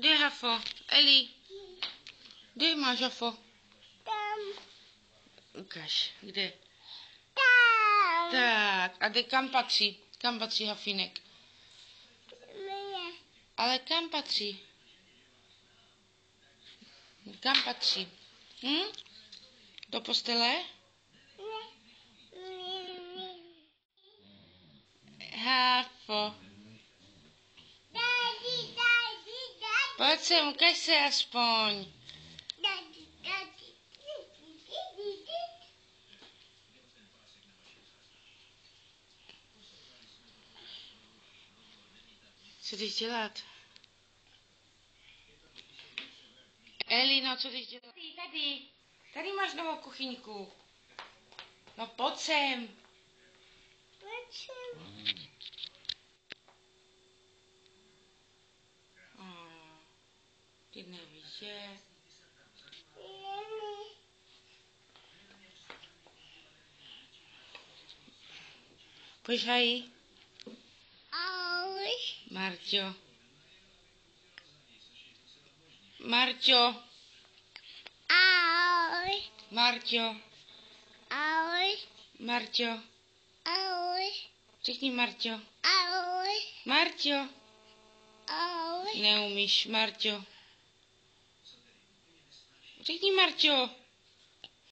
Kde je Hafo? Eli, kde máš Hafo? Tam. Ukaž, kde? Tam. Tak, a kde kam patří? Kam patří Hafínek? Mně. Ale kam patří? Kam patří? Do postele? Hafo. Pojď sem, ukaž se aspoň. Co jdeš dělat? Eli, no co jdeš dělat? Tady máš novou kuchyňku. No pojď sem. Ty nevíš, že? Pojď hají. Ahoj. Marťo. Marťo. Ahoj. Marťo. Ahoj. Marťo. Ahoj. Řekni Marťo. Ahoj. Marťo. Ahoj. Neumíš, Marťo. Řekni Marťo.